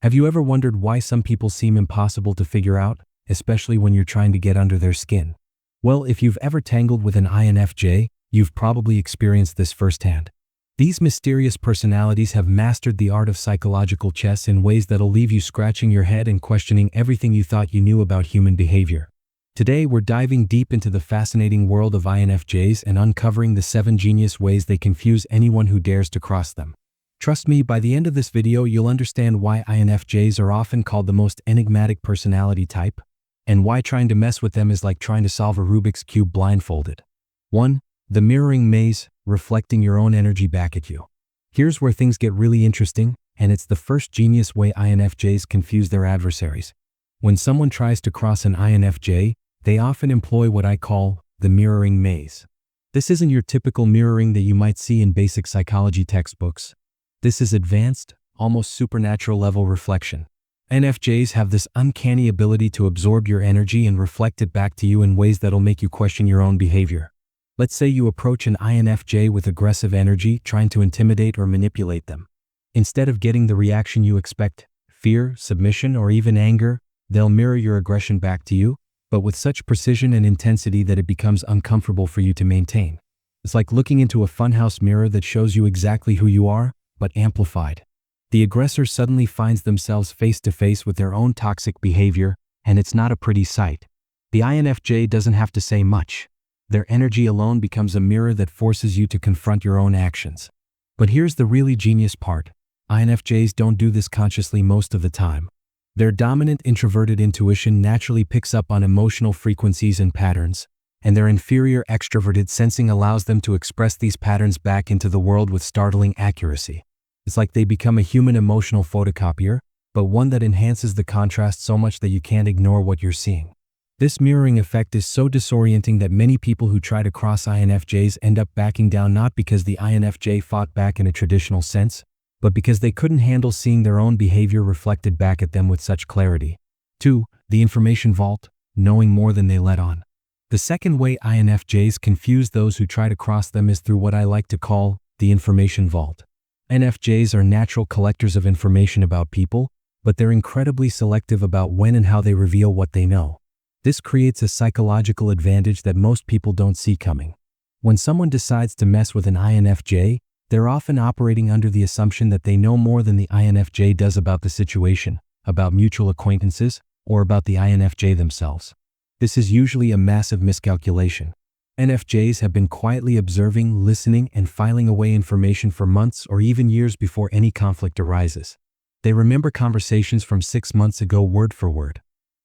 Have you ever wondered why some people seem impossible to figure out, especially when you're trying to get under their skin? Well, if you've ever tangled with an INFJ, you've probably experienced this firsthand. These mysterious personalities have mastered the art of psychological chess in ways that'll leave you scratching your head and questioning everything you thought you knew about human behavior. Today, we're diving deep into the fascinating world of INFJs and uncovering the 7 genius ways they confuse anyone who dares to cross them. Trust me, by the end of this video, you'll understand why INFJs are often called the most enigmatic personality type, and why trying to mess with them is like trying to solve a Rubik's Cube blindfolded. 1. The mirroring maze, reflecting your own energy back at you. Here's where things get really interesting, and it's the first genius way INFJs confuse their adversaries. When someone tries to cross an INFJ, they often employ what I call the mirroring maze. This isn't your typical mirroring that you might see in basic psychology textbooks. This is advanced, almost supernatural level reflection. INFJs have this uncanny ability to absorb your energy and reflect it back to you in ways that'll make you question your own behavior. Let's say you approach an INFJ with aggressive energy, trying to intimidate or manipulate them. Instead of getting the reaction you expect, fear, submission, or even anger, they'll mirror your aggression back to you, but with such precision and intensity that it becomes uncomfortable for you to maintain. It's like looking into a funhouse mirror that shows you exactly who you are, but amplified. The aggressor suddenly finds themselves face to face with their own toxic behavior, and it's not a pretty sight. The INFJ doesn't have to say much. Their energy alone becomes a mirror that forces you to confront your own actions. But here's the really genius part. INFJs don't do this consciously most of the time. Their dominant introverted intuition naturally picks up on emotional frequencies and patterns, and their inferior extroverted sensing allows them to express these patterns back into the world with startling accuracy. It's like they become a human emotional photocopier, but one that enhances the contrast so much that you can't ignore what you're seeing. This mirroring effect is so disorienting that many people who try to cross INFJs end up backing down, not because the INFJ fought back in a traditional sense, but because they couldn't handle seeing their own behavior reflected back at them with such clarity. 2. The information vault, knowing more than they let on. The second way INFJs confuse those who try to cross them is through what I like to call the information vault. INFJs are natural collectors of information about people, but they're incredibly selective about when and how they reveal what they know. This creates a psychological advantage that most people don't see coming. When someone decides to mess with an INFJ, they're often operating under the assumption that they know more than the INFJ does about the situation, about mutual acquaintances, or about the INFJ themselves. This is usually a massive miscalculation. INFJs have been quietly observing, listening, and filing away information for months or even years before any conflict arises. They remember conversations from 6 months ago word for word.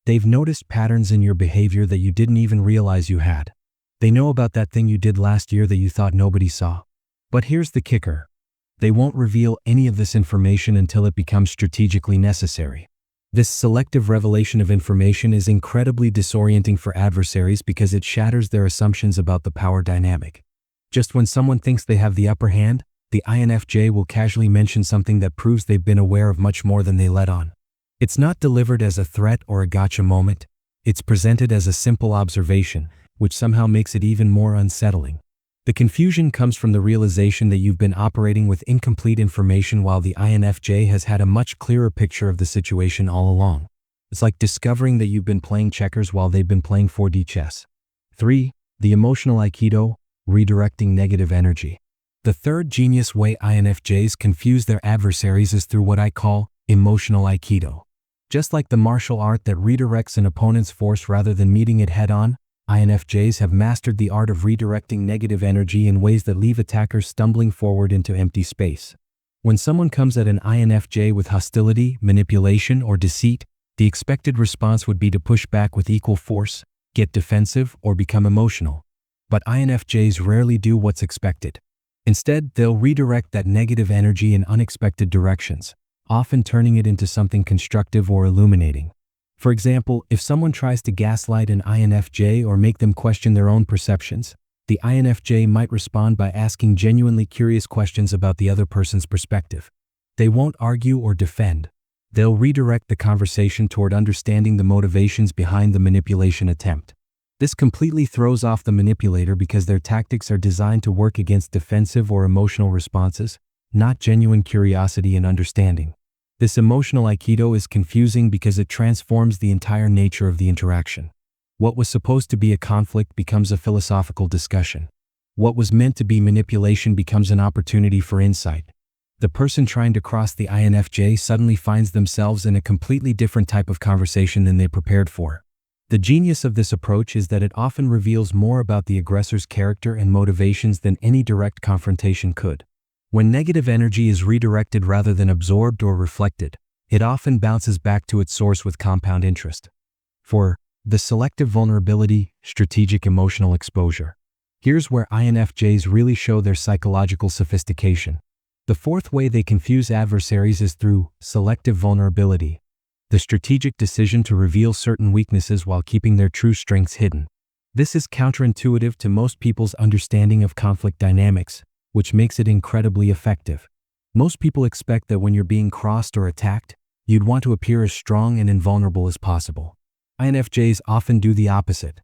They've noticed patterns in your behavior that you didn't even realize you had. They know about that thing you did last year that you thought nobody saw. But here's the kicker. They won't reveal any of this information until it becomes strategically necessary. This selective revelation of information is incredibly disorienting for adversaries because it shatters their assumptions about the power dynamic. Just when someone thinks they have the upper hand, the INFJ will casually mention something that proves they've been aware of much more than they let on. It's not delivered as a threat or a gotcha moment. It's presented as a simple observation, which somehow makes it even more unsettling. The confusion comes from the realization that you've been operating with incomplete information while the INFJ has had a much clearer picture of the situation all along. It's like discovering that you've been playing checkers while they've been playing 4D chess. 3. The emotional aikido, redirecting negative energy. The third genius way INFJs confuse their adversaries is through what I call emotional aikido. Just like the martial art that redirects an opponent's force rather than meeting it head-on, INFJs have mastered the art of redirecting negative energy in ways that leave attackers stumbling forward into empty space. When someone comes at an INFJ with hostility, manipulation, or deceit, the expected response would be to push back with equal force, get defensive, or become emotional. But INFJs rarely do what's expected. Instead, they'll redirect that negative energy in unexpected directions, often turning it into something constructive or illuminating. For example, if someone tries to gaslight an INFJ or make them question their own perceptions, the INFJ might respond by asking genuinely curious questions about the other person's perspective. They won't argue or defend. They'll redirect the conversation toward understanding the motivations behind the manipulation attempt. This completely throws off the manipulator because their tactics are designed to work against defensive or emotional responses, not genuine curiosity and understanding. This emotional aikido is confusing because it transforms the entire nature of the interaction. What was supposed to be a conflict becomes a philosophical discussion. What was meant to be manipulation becomes an opportunity for insight. The person trying to cross the INFJ suddenly finds themselves in a completely different type of conversation than they prepared for. The genius of this approach is that it often reveals more about the aggressor's character and motivations than any direct confrontation could. When negative energy is redirected rather than absorbed or reflected, it often bounces back to its source with compound interest. 4. The selective vulnerability, strategic emotional exposure. Here's where INFJs really show their psychological sophistication. The fourth way they confuse adversaries is through selective vulnerability, the strategic decision to reveal certain weaknesses while keeping their true strengths hidden. This is counterintuitive to most people's understanding of conflict dynamics, which makes it incredibly effective. Most people expect that when you're being crossed or attacked, you'd want to appear as strong and invulnerable as possible. INFJs often do the opposite.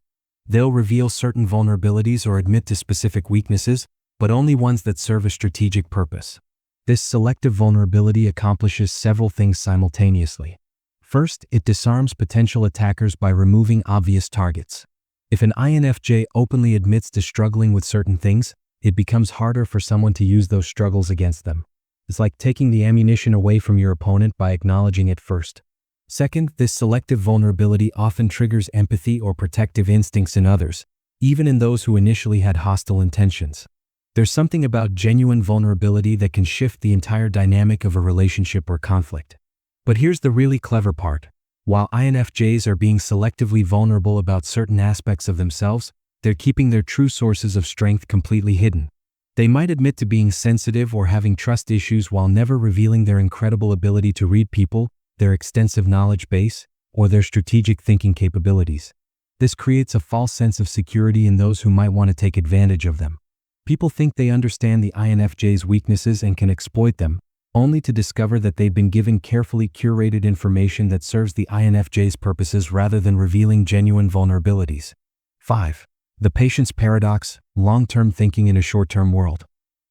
They'll reveal certain vulnerabilities or admit to specific weaknesses, but only ones that serve a strategic purpose. This selective vulnerability accomplishes several things simultaneously. First, it disarms potential attackers by removing obvious targets. If an INFJ openly admits to struggling with certain things, it becomes harder for someone to use those struggles against them. It's like taking the ammunition away from your opponent by acknowledging it first. Second, this selective vulnerability often triggers empathy or protective instincts in others, even in those who initially had hostile intentions. There's something about genuine vulnerability that can shift the entire dynamic of a relationship or conflict. But here's the really clever part. While INFJs are being selectively vulnerable about certain aspects of themselves, they're keeping their true sources of strength completely hidden. They might admit to being sensitive or having trust issues while never revealing their incredible ability to read people, their extensive knowledge base, or their strategic thinking capabilities. This creates a false sense of security in those who might want to take advantage of them. People think they understand the INFJ's weaknesses and can exploit them, only to discover that they've been given carefully curated information that serves the INFJ's purposes rather than revealing genuine vulnerabilities. 5. The patience paradox, long-term thinking in a short-term world.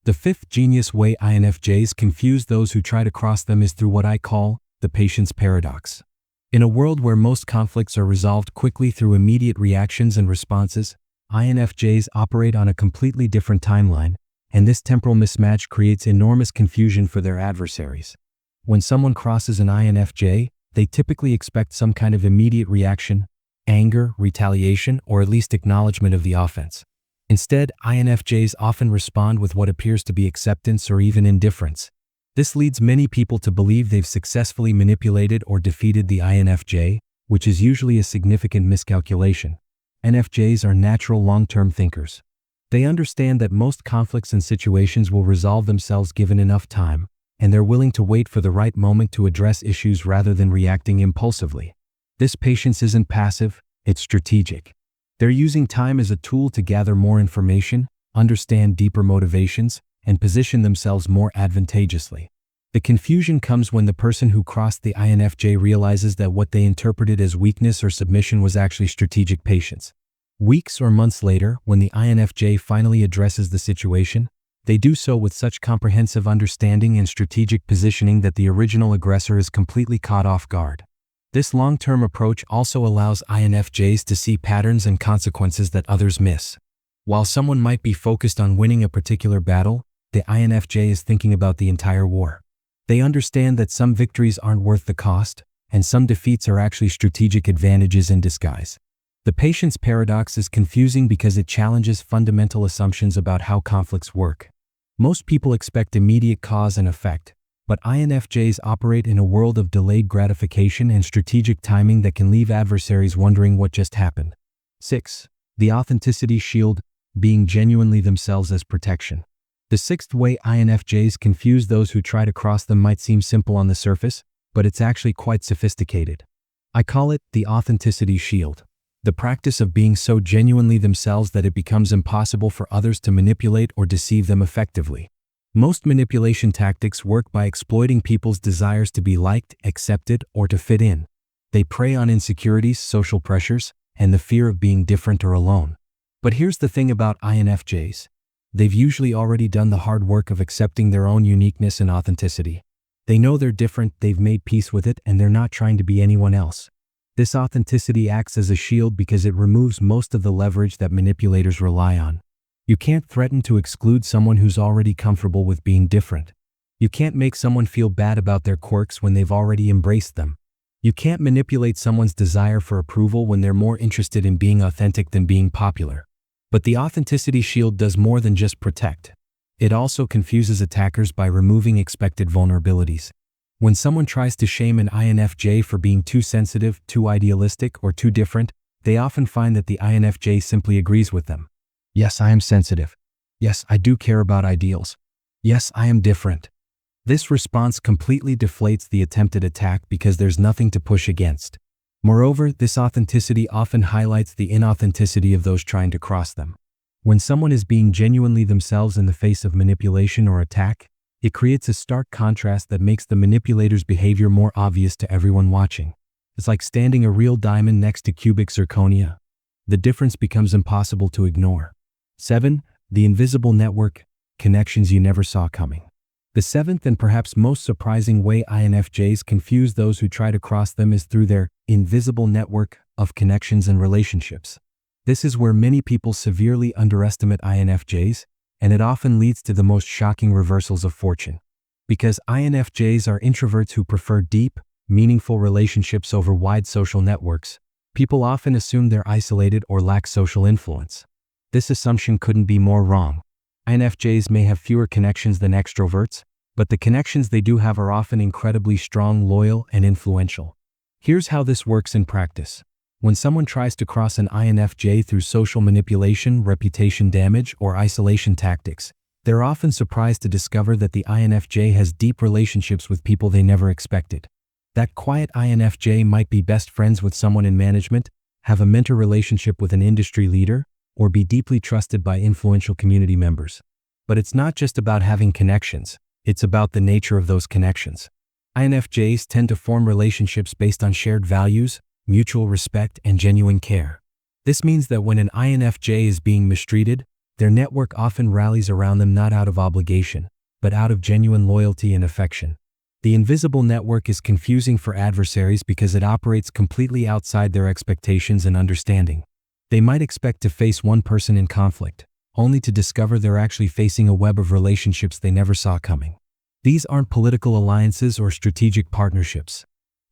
The fifth genius way INFJs confuse those who try to cross them is through what I call the patience paradox. In a world where most conflicts are resolved quickly through immediate reactions and responses, INFJs operate on a completely different timeline, and this temporal mismatch creates enormous confusion for their adversaries. When someone crosses an INFJ, they typically expect some kind of immediate reaction, anger, retaliation, or at least acknowledgement of the offense. Instead, INFJs often respond with what appears to be acceptance or even indifference. This leads many people to believe they've successfully manipulated or defeated the INFJ, which is usually a significant miscalculation. INFJs are natural long-term thinkers. They understand that most conflicts and situations will resolve themselves given enough time, and they're willing to wait for the right moment to address issues rather than reacting impulsively. This patience isn't passive, it's strategic. They're using time as a tool to gather more information, understand deeper motivations, and position themselves more advantageously. The confusion comes when the person who crossed the INFJ realizes that what they interpreted as weakness or submission was actually strategic patience. Weeks or months later, when the INFJ finally addresses the situation, they do so with such comprehensive understanding and strategic positioning that the original aggressor is completely caught off guard. This long-term approach also allows INFJs to see patterns and consequences that others miss. While someone might be focused on winning a particular battle, the INFJ is thinking about the entire war. They understand that some victories aren't worth the cost, and some defeats are actually strategic advantages in disguise. The patience paradox is confusing because it challenges fundamental assumptions about how conflicts work. Most people expect immediate cause and effect, but INFJs operate in a world of delayed gratification and strategic timing that can leave adversaries wondering what just happened. 6. The authenticity shield, being genuinely themselves as protection. The sixth way INFJs confuse those who try to cross them might seem simple on the surface, but it's actually quite sophisticated. I call it the authenticity shield, the practice of being so genuinely themselves that it becomes impossible for others to manipulate or deceive them effectively. Most manipulation tactics work by exploiting people's desires to be liked, accepted, or to fit in. They prey on insecurities, social pressures, and the fear of being different or alone. But here's the thing about INFJs. They've usually already done the hard work of accepting their own uniqueness and authenticity. They know they're different, they've made peace with it, and they're not trying to be anyone else. This authenticity acts as a shield because it removes most of the leverage that manipulators rely on. You can't threaten to exclude someone who's already comfortable with being different. You can't make someone feel bad about their quirks when they've already embraced them. You can't manipulate someone's desire for approval when they're more interested in being authentic than being popular. But the authenticity shield does more than just protect. It also confuses attackers by removing expected vulnerabilities. When someone tries to shame an INFJ for being too sensitive, too idealistic, or too different, they often find that the INFJ simply agrees with them. Yes, I am sensitive. Yes, I do care about ideals. Yes, I am different. This response completely deflates the attempted attack because there's nothing to push against. Moreover, this authenticity often highlights the inauthenticity of those trying to cross them. When someone is being genuinely themselves in the face of manipulation or attack, it creates a stark contrast that makes the manipulator's behavior more obvious to everyone watching. It's like standing a real diamond next to cubic zirconia. The difference becomes impossible to ignore. 7. The invisible network, connections you never saw coming. The seventh and perhaps most surprising way INFJs confuse those who try to cross them is through their invisible network of connections and relationships. This is where many people severely underestimate INFJs, and it often leads to the most shocking reversals of fortune. Because INFJs are introverts who prefer deep, meaningful relationships over wide social networks, people often assume they're isolated or lack social influence. This assumption couldn't be more wrong. INFJs may have fewer connections than extroverts, but the connections they do have are often incredibly strong, loyal, and influential. Here's how this works in practice. When someone tries to cross an INFJ through social manipulation, reputation damage, or isolation tactics, they're often surprised to discover that the INFJ has deep relationships with people they never expected. That quiet INFJ might be best friends with someone in management, have a mentor relationship with an industry leader, or be deeply trusted by influential community members. But it's not just about having connections, it's about the nature of those connections. INFJs tend to form relationships based on shared values, mutual respect, and genuine care. This means that when an INFJ is being mistreated, their network often rallies around them not out of obligation, but out of genuine loyalty and affection. The invisible network is confusing for adversaries because it operates completely outside their expectations and understanding. They might expect to face one person in conflict, only to discover they're actually facing a web of relationships they never saw coming. These aren't political alliances or strategic partnerships.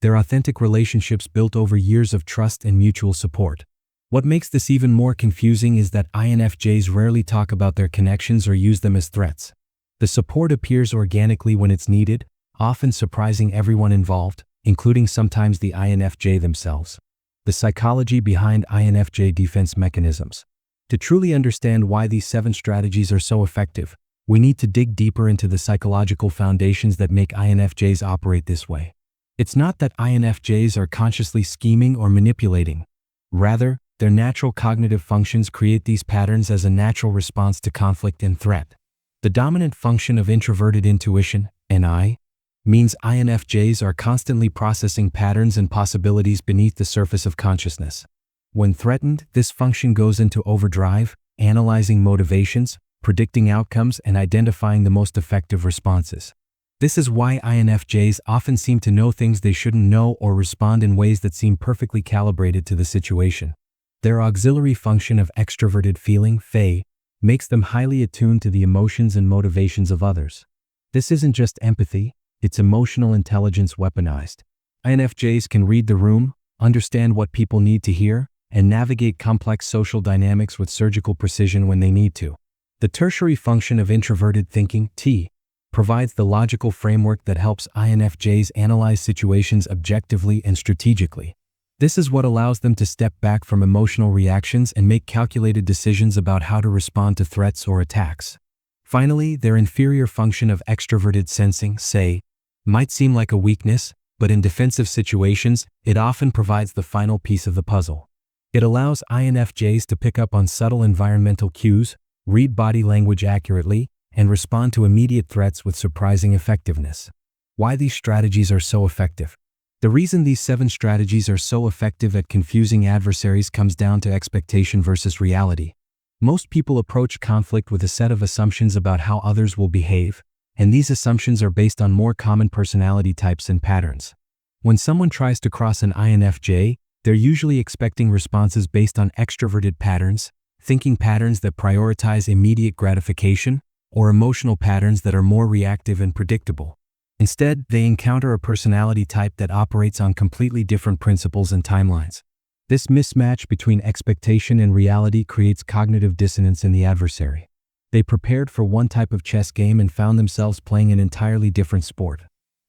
They're authentic relationships built over years of trust and mutual support. What makes this even more confusing is that INFJs rarely talk about their connections or use them as threats. The support appears organically when it's needed, often surprising everyone involved, including sometimes the INFJ themselves. The psychology behind INFJ defense mechanisms. To truly understand why these 7 strategies are so effective, we need to dig deeper into the psychological foundations that make INFJs operate this way. It's not that INFJs are consciously scheming or manipulating. Rather, their natural cognitive functions create these patterns as a natural response to conflict and threat. The dominant function of introverted intuition, NI, means INFJs are constantly processing patterns and possibilities beneath the surface of consciousness. When threatened, this function goes into overdrive, analyzing motivations, predicting outcomes, and identifying the most effective responses. This is why INFJs often seem to know things they shouldn't know or respond in ways that seem perfectly calibrated to the situation. Their auxiliary function of extroverted feeling, FE, makes them highly attuned to the emotions and motivations of others. This isn't just empathy, it's emotional intelligence weaponized. INFJs can read the room, understand what people need to hear, and navigate complex social dynamics with surgical precision when they need to. The tertiary function of introverted thinking, T, provides the logical framework that helps INFJs analyze situations objectively and strategically. This is what allows them to step back from emotional reactions and make calculated decisions about how to respond to threats or attacks. Finally, their inferior function of extroverted sensing, SE, might seem like a weakness, but in defensive situations, it often provides the final piece of the puzzle. It allows INFJs to pick up on subtle environmental cues, read body language accurately, and respond to immediate threats with surprising effectiveness. Why these strategies are so effective? The reason these 7 strategies are so effective at confusing adversaries comes down to expectation versus reality. Most people approach conflict with a set of assumptions about how others will behave, and these assumptions are based on more common personality types and patterns. When someone tries to cross an INFJ, they're usually expecting responses based on extroverted patterns, thinking patterns that prioritize immediate gratification, or emotional patterns that are more reactive and predictable. Instead, they encounter a personality type that operates on completely different principles and timelines. This mismatch between expectation and reality creates cognitive dissonance in the adversary. They prepared for one type of chess game and found themselves playing an entirely different sport.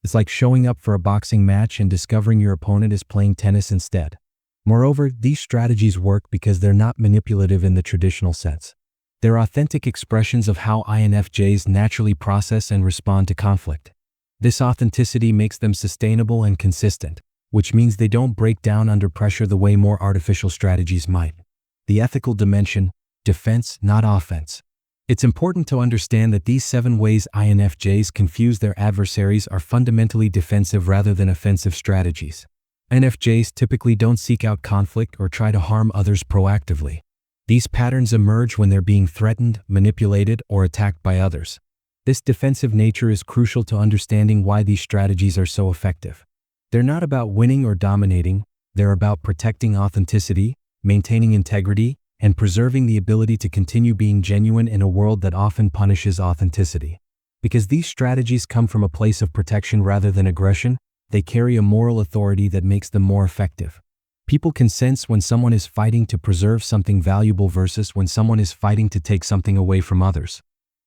It's like showing up for a boxing match and discovering your opponent is playing tennis instead. Moreover, these strategies work because they're not manipulative in the traditional sense. They're authentic expressions of how INFJs naturally process and respond to conflict. This authenticity makes them sustainable and consistent, which means they don't break down under pressure the way more artificial strategies might. The ethical dimension: defense, not offense. It's important to understand that these 7 ways INFJs confuse their adversaries are fundamentally defensive rather than offensive strategies. INFJs typically don't seek out conflict or try to harm others proactively. These patterns emerge when they're being threatened, manipulated, or attacked by others. This defensive nature is crucial to understanding why these strategies are so effective. They're not about winning or dominating, they're about protecting authenticity, maintaining integrity, and preserving the ability to continue being genuine in a world that often punishes authenticity. Because these strategies come from a place of protection rather than aggression, they carry a moral authority that makes them more effective. People can sense when someone is fighting to preserve something valuable versus when someone is fighting to take something away from others.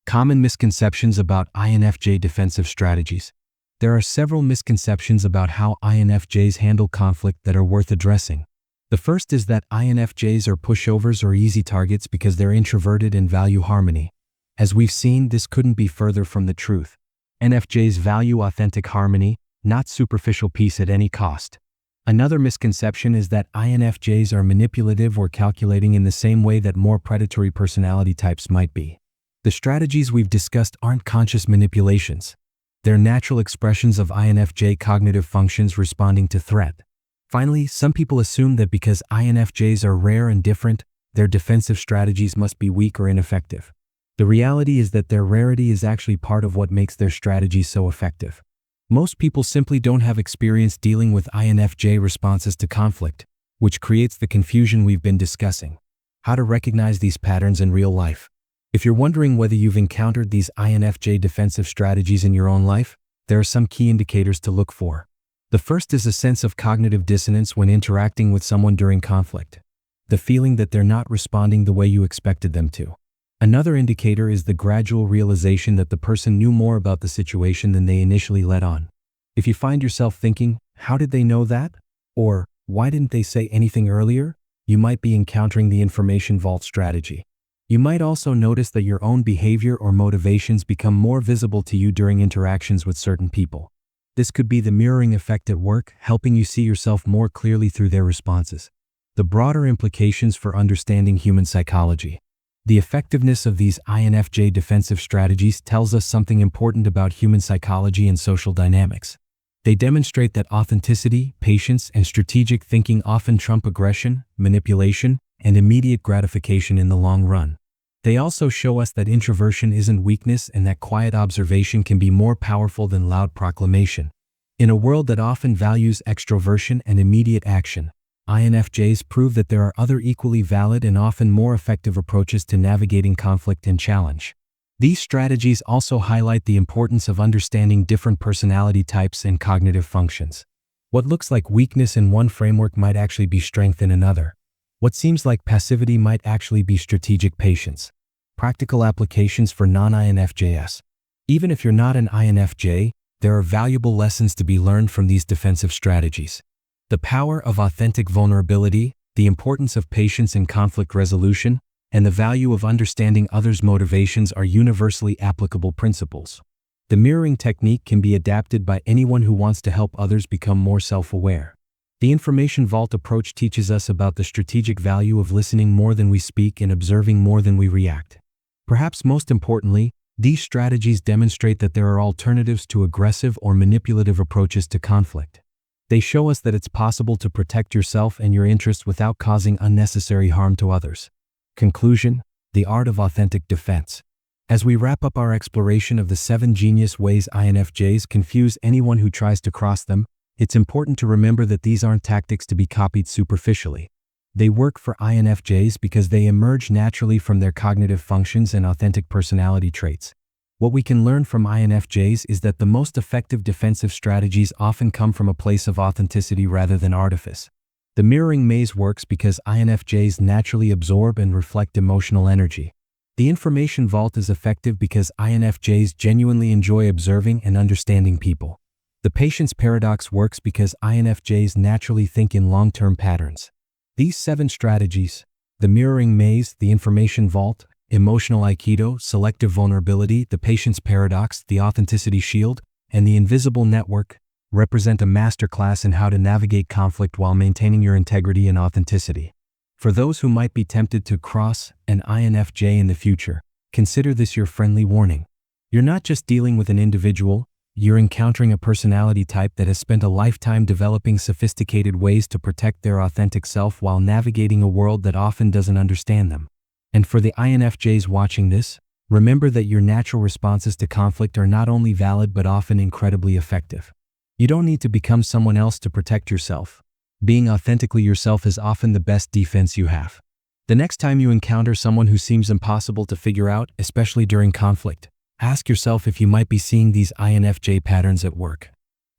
Common misconceptions about INFJ defensive strategies. There are several misconceptions about how INFJs handle conflict that are worth addressing. The first is that INFJs are pushovers or easy targets because they're introverted and value harmony. As we've seen, this couldn't be further from the truth. INFJs value authentic harmony, not superficial peace at any cost. Another misconception is that INFJs are manipulative or calculating in the same way that more predatory personality types might be. The strategies we've discussed aren't conscious manipulations. They're natural expressions of INFJ cognitive functions responding to threat. Finally, some people assume that because INFJs are rare and different, their defensive strategies must be weak or ineffective. The reality is that their rarity is actually part of what makes their strategies so effective. Most people simply don't have experience dealing with INFJ responses to conflict, which creates the confusion we've been discussing. How to recognize these patterns in real life. If you're wondering whether you've encountered these INFJ defensive strategies in your own life, there are some key indicators to look for. The first is a sense of cognitive dissonance when interacting with someone during conflict. The feeling that they're not responding the way you expected them to. Another indicator is the gradual realization that the person knew more about the situation than they initially let on. If you find yourself thinking, "How did they know that?" or "Why didn't they say anything earlier?" you might be encountering the information vault strategy. You might also notice that your own behavior or motivations become more visible to you during interactions with certain people. This could be the mirroring effect at work, helping you see yourself more clearly through their responses. The broader implications for understanding human psychology. The effectiveness of these INFJ defensive strategies tells us something important about human psychology and social dynamics. They demonstrate that authenticity, patience, and strategic thinking often trump aggression, manipulation, and immediate gratification in the long run. They also show us that introversion isn't weakness and that quiet observation can be more powerful than loud proclamation. In a world that often values extroversion and immediate action, INFJs prove that there are other equally valid and often more effective approaches to navigating conflict and challenge. These strategies also highlight the importance of understanding different personality types and cognitive functions. What looks like weakness in one framework might actually be strength in another. What seems like passivity might actually be strategic patience. Practical applications for non-INFJs. Even if you're not an INFJ, there are valuable lessons to be learned from these defensive strategies. The power of authentic vulnerability, the importance of patience in conflict resolution, and the value of understanding others' motivations are universally applicable principles. The mirroring technique can be adapted by anyone who wants to help others become more self-aware. The information vault approach teaches us about the strategic value of listening more than we speak and observing more than we react. Perhaps most importantly, these strategies demonstrate that there are alternatives to aggressive or manipulative approaches to conflict. They show us that it's possible to protect yourself and your interests without causing unnecessary harm to others. Conclusion: the art of authentic defense. As we wrap up our exploration of the 7 genius ways INFJs confuse anyone who tries to cross them, it's important to remember that these aren't tactics to be copied superficially. They work for INFJs because they emerge naturally from their cognitive functions and authentic personality traits. What we can learn from INFJs is that the most effective defensive strategies often come from a place of authenticity rather than artifice. The mirroring maze works because INFJs naturally absorb and reflect emotional energy. The information vault is effective because INFJs genuinely enjoy observing and understanding people. The patience paradox works because INFJs naturally think in long-term patterns. These 7 strategies, the mirroring maze, the information vault, emotional aikido, selective vulnerability, the patience paradox, the authenticity shield, and the invisible network, represent a masterclass in how to navigate conflict while maintaining your integrity and authenticity. For those who might be tempted to cross an INFJ in the future, consider this your friendly warning. You're not just dealing with an individual, you're encountering a personality type that has spent a lifetime developing sophisticated ways to protect their authentic self while navigating a world that often doesn't understand them. And for the INFJs watching this, remember that your natural responses to conflict are not only valid but often incredibly effective. You don't need to become someone else to protect yourself. Being authentically yourself is often the best defense you have. The next time you encounter someone who seems impossible to figure out, especially during conflict, ask yourself if you might be seeing these INFJ patterns at work.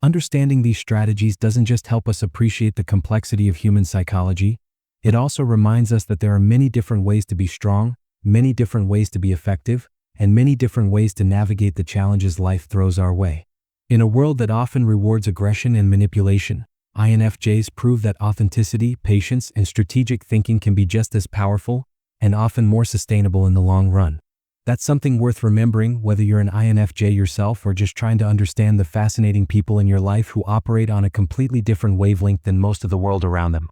Understanding these strategies doesn't just help us appreciate the complexity of human psychology, it also reminds us that there are many different ways to be strong, many different ways to be effective, and many different ways to navigate the challenges life throws our way. In a world that often rewards aggression and manipulation, INFJs prove that authenticity, patience, and strategic thinking can be just as powerful and often more sustainable in the long run. That's something worth remembering whether you're an INFJ yourself or just trying to understand the fascinating people in your life who operate on a completely different wavelength than most of the world around them.